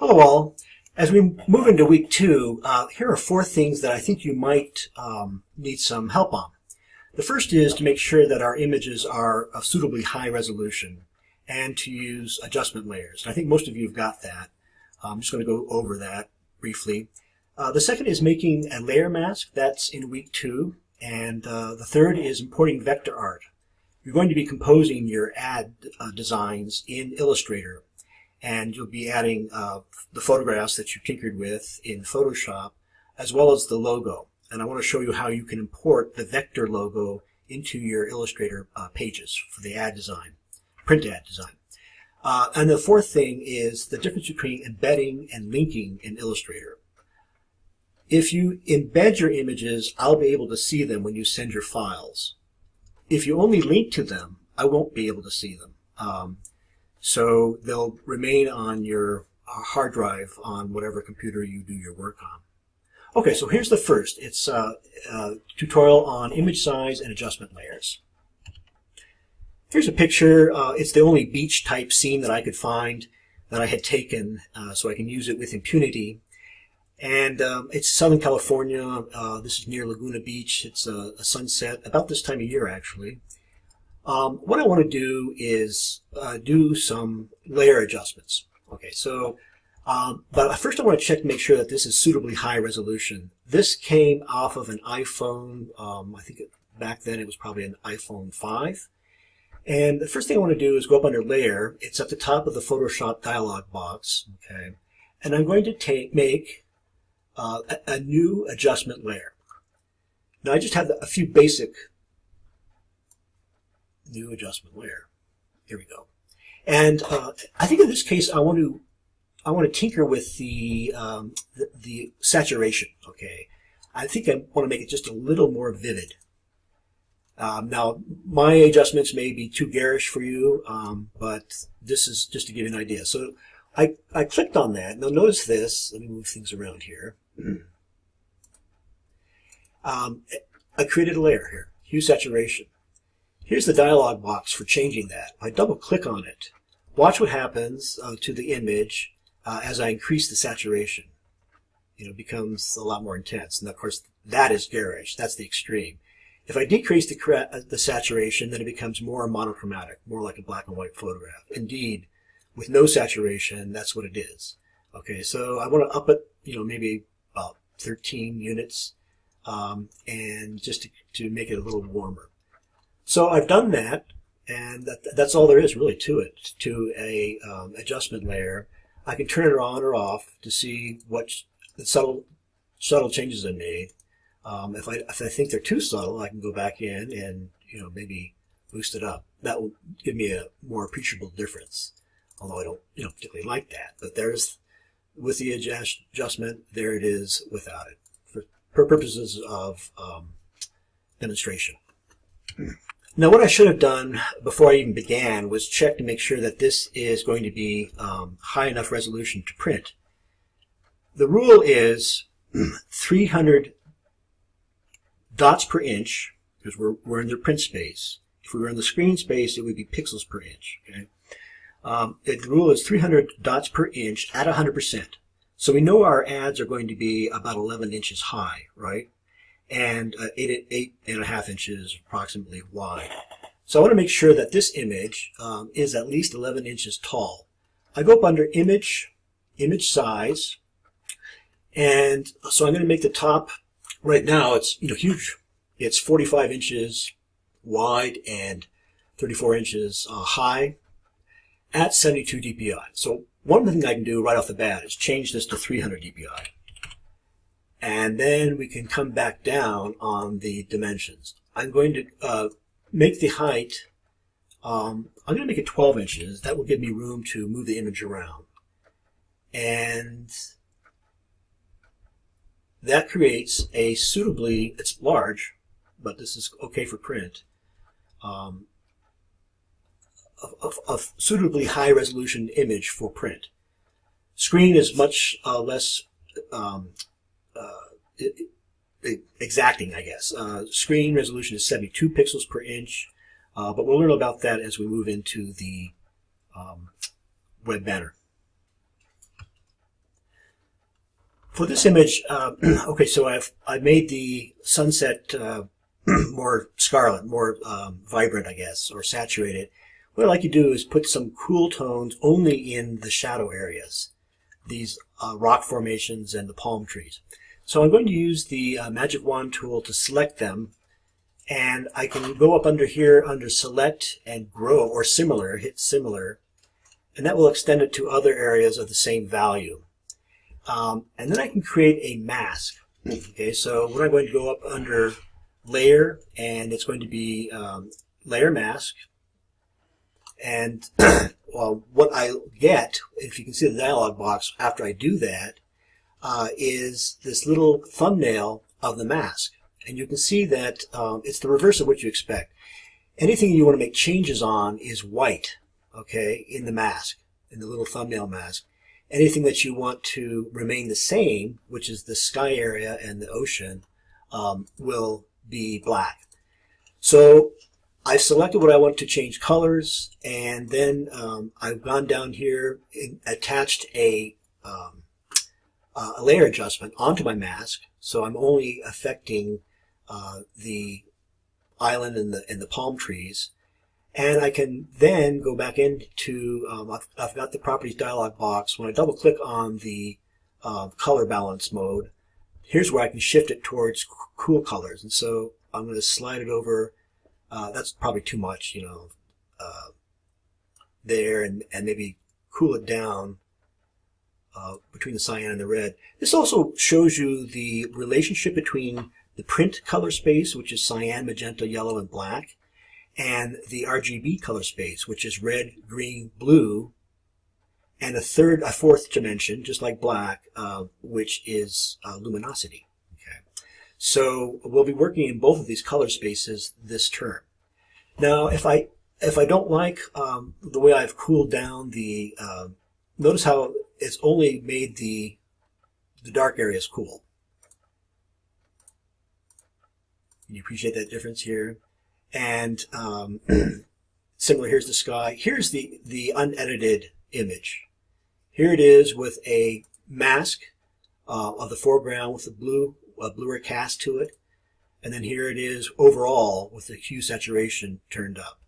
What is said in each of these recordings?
Hello all. As we move into week 2, here are 4 things that I think you might need some help on. The first is to make sure that our images are of suitably high resolution and to use adjustment layers. I think most of you have got that. I'm just going to go over that briefly. The second is making a layer mask. That's in week 2. And the third is importing vector art. You're going to be composing your ad designs in Illustrator, and you'll be adding the photographs that you tinkered with in Photoshop, as well as the logo. And I want to show you how you can import the vector logo into your Illustrator pages for the ad design, print ad design. And the fourth thing is the difference between embedding and linking in Illustrator. If you embed your images, I'll be able to see them when you send your files. If you only link to them, I won't be able to see them. So they'll remain on your hard drive on whatever computer you do your work on. Okay, so here's the first. It's a tutorial on image size and adjustment layers. Here's a picture. It's the only beach type scene that I could find that I had taken, so I can use it with impunity. And it's Southern California. This is near Laguna Beach. It's a sunset about this time of year, actually. What I want to do is do some layer adjustments. Okay, so, but first I want to check to make sure that this is suitably high resolution. This came off of an iPhone, I think back then it was probably an iPhone 5. And the first thing I want to do is go up under Layer. It's at the top of the Photoshop dialog box, okay? And I'm going to make a new adjustment layer. Now I just have a few basic new adjustment layer. Here we go. And I think in this case I want to tinker with the saturation. Okay, I think I want to make it just a little more vivid. Now my adjustments may be too garish for you, but this is just to give you an idea. So I clicked on that. Now notice this. Let me move things around here. I created a layer here. Hue saturation. Here's the dialog box for changing that. If I double click on it, watch what happens to the image as I increase the saturation. It becomes a lot more intense. And of course, that is garish. That's the extreme. If I decrease the saturation, then it becomes more monochromatic, more like a black and white photograph. Indeed, with no saturation, that's what it is. Okay, so I want to up it, maybe about 13 units, and just to make it a little warmer. So I've done that, and that's all there is really to it, to a adjustment layer. I can turn it on or off to see what the subtle changes I made. If I think they're too subtle, I can go back in and maybe boost it up. That will give me a more appreciable difference. Although I don't particularly like that, but there's with the adjustment, there it is without it for purposes of demonstration. Now what I should have done before I even began was check to make sure that this is going to be high enough resolution to print. The rule is 300 dots per inch, because we're in the print space. If we were in the screen space, it would be pixels per inch. Okay? The rule is 300 dots per inch at 100%. So we know our ads are going to be about 11 inches high, right? And 8.5 inches approximately wide. So I want to make sure that this image is at least 11 inches tall. I go up under image size, and so I'm going to make the top. Right now it's huge. It's 45 inches wide and 34 inches high at 72 dpi. So one thing I can do right off the bat is change this to 300 dpi. And then we can come back down on the dimensions. I'm going to make the height, I'm going to make it 12 inches. That will give me room to move the image around. And that creates a suitably, it's large, but this is okay for print, a suitably high resolution image for print. Screen is much less exacting, I guess. Screen resolution is 72 pixels per inch, but we'll learn about that as we move into the web banner. For this image, okay, so I've made the sunset more scarlet, more vibrant, I guess, or saturated. What I like to do is put some cool tones only in the shadow areas, these rock formations and the palm trees. So I'm going to use the magic wand tool to select them, and I can go up under here under select and grow, or similar, hit similar, and that will extend it to other areas of the same value. And then I can create a mask. Okay, so when I'm going to go up under layer, and it's going to be layer mask, and well, what I get, if you can see the dialog box after I do that, is this little thumbnail of the mask. And you can see that it's the reverse of what you expect. Anything you want to make changes on is white, okay, in the mask, in the little thumbnail mask. Anything that you want to remain the same, which is the sky area and the ocean, will be black. So I've selected what I want to change colors, and then I've gone down here and attached a layer adjustment onto my mask, so I'm only affecting the island and the palm trees. And I can then go back into, I've got the properties dialog box. When I double click on the color balance mode, here's where I can shift it towards cool colors. And so I'm going to slide it over. That's probably too much, you know, there, and maybe cool it down between the cyan and the red. This also shows you the relationship between the print color space, which is cyan, magenta, yellow, and black, and the RGB color space, which is red, green, blue, and a fourth dimension, just like black, which is luminosity. Okay, so we'll be working in both of these color spaces this term. Now, if I don't like the way I've cooled down the, notice how it's only made the dark areas cool. Can you appreciate that difference here? And similar, here's the sky. Here's the unedited image. Here it is with a mask of the foreground with a bluer cast to it. And then here it is overall with the hue saturation turned up.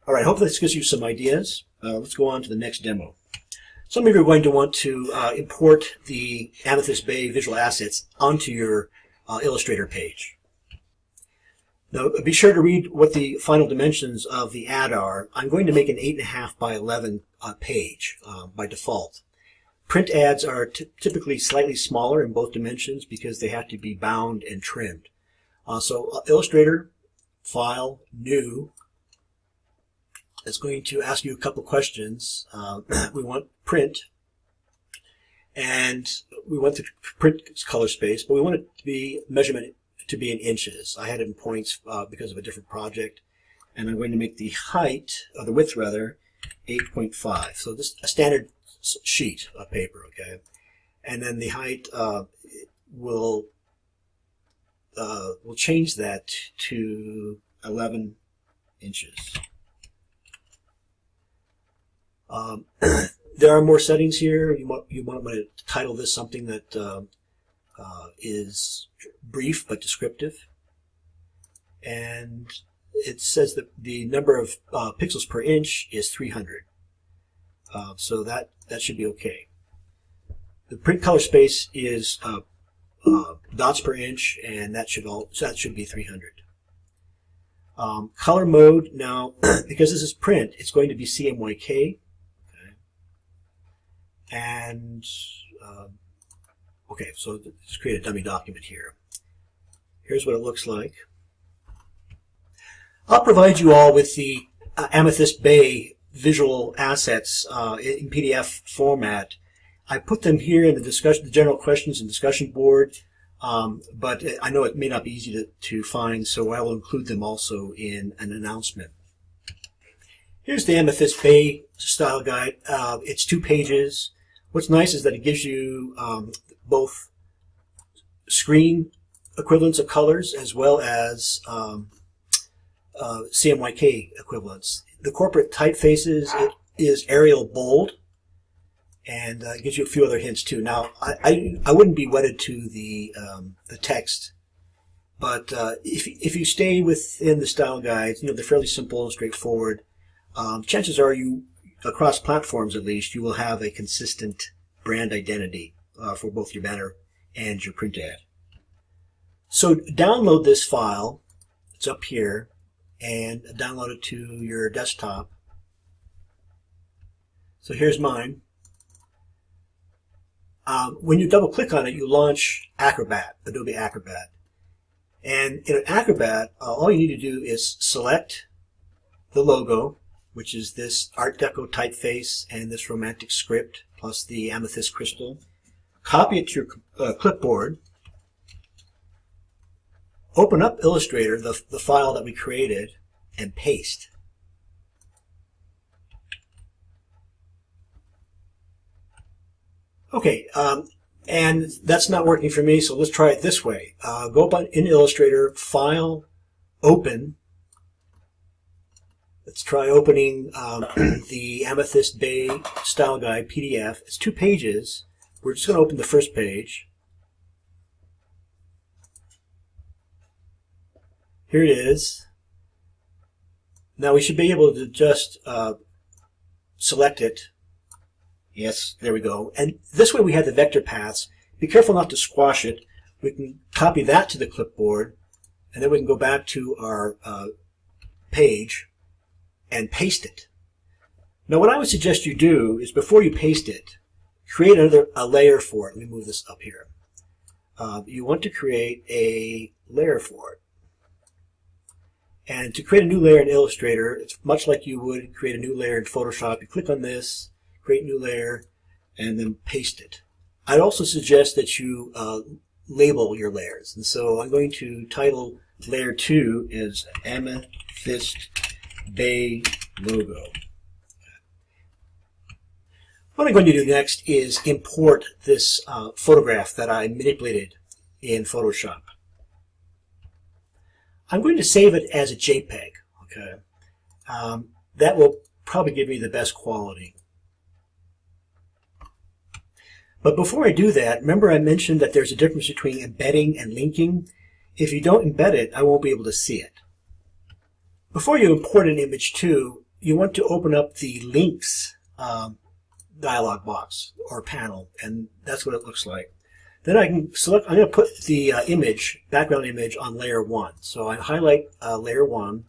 All right, hopefully this gives you some ideas. Let's go on to the next demo. Some of you are going to want to import the Amethyst Bay visual assets onto your Illustrator page. Now, be sure to read what the final dimensions of the ad are. I'm going to make an 8.5 by 11 page by default. Print ads are typically slightly smaller in both dimensions because they have to be bound and trimmed. So Illustrator, File, New, is going to ask you a couple questions. We want print, and we want the print color space, but we want it to be measurement to be in inches. I had it in points because of a different project, and I'm going to make the height, or the width rather, 8.5. So this is a standard sheet of paper, okay? And then the height we'll change that to 11 inches. There are more settings here. You might want to title this something that is brief but descriptive. And it says that the number of pixels per inch is 300. So that should be okay. The print color space is dots per inch, and that should be 300. Color mode, now, because this is print, it's going to be CMYK. Okay. And okay, so let's create a dummy document here. Here's what it looks like. I'll provide you all with the Amethyst Bay visual assets in PDF format. I put them here in the general questions and discussion board, but I know it may not be easy to find, so I will include them also in an announcement. Here's the Amethyst Bay style guide. It's 2 pages. What's nice is that it gives you both screen equivalents of colors as well as CMYK equivalents. The corporate typefaces, it is Arial bold, and it gives you a few other hints too. Now, I wouldn't be wedded to the text, but if you stay within the style guides, they're fairly simple and straightforward. Chances are across platforms at least, you will have a consistent brand identity for both your banner and your print ad. So download this file. It's up here, and download it to your desktop. So here's mine. When you double click on it, you launch Acrobat, Adobe Acrobat. And in Acrobat, all you need to do is select the logo, which is this Art Deco typeface and this romantic script plus the amethyst crystal. Copy it to your clipboard. Open up Illustrator, the file that we created, and paste. Okay, and that's not working for me, so let's try it this way. Go up in Illustrator, File, Open. Let's try opening the Amethyst Bay Style Guide PDF. It's 2 pages. We're just going to open the first page. Here it is. Now we should be able to just select it. Yes, there we go. And this way we have the vector paths. Be careful not to squash it. We can copy that to the clipboard, and then we can go back to our page and paste it. Now what I would suggest you do is before you paste it, create a layer for it. Let me move this up here. You want to create a layer for it. And to create a new layer in Illustrator, it's much like you would create a new layer in Photoshop. You click on this, create new layer, and then paste it. I'd also suggest that you label your layers. And so I'm going to title layer 2 as Amethyst Bay Logo. What I'm going to do next is import this photograph that I manipulated in Photoshop. I'm going to save it as a JPEG. Okay, that will probably give me the best quality. But before I do that, remember I mentioned that there's a difference between embedding and linking. If you don't embed it, I won't be able to see it. Before you import an image too, you want to open up the links dialog box or panel, and that's what it looks like. Then I can select, I'm going to put the background image on layer 1. So I highlight layer 1.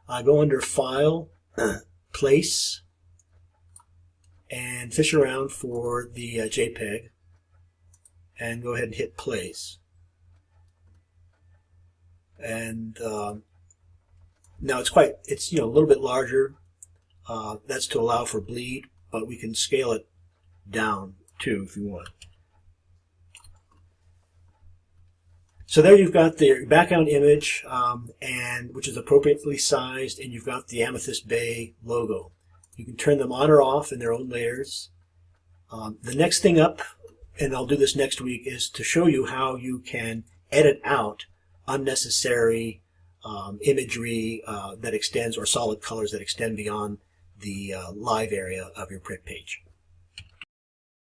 I go under File, Place, and fish around for the JPEG, and go ahead and hit Place. And now it's a little bit larger. That's to allow for bleed, but we can scale it down too if you want. So there you've got the background image, and which is appropriately sized, and you've got the Amethyst Bay logo. You can turn them on or off in their own layers. The next thing up, and I'll do this next week, is to show you how you can edit out unnecessary imagery that extends, or solid colors that extend beyond the live area of your print page.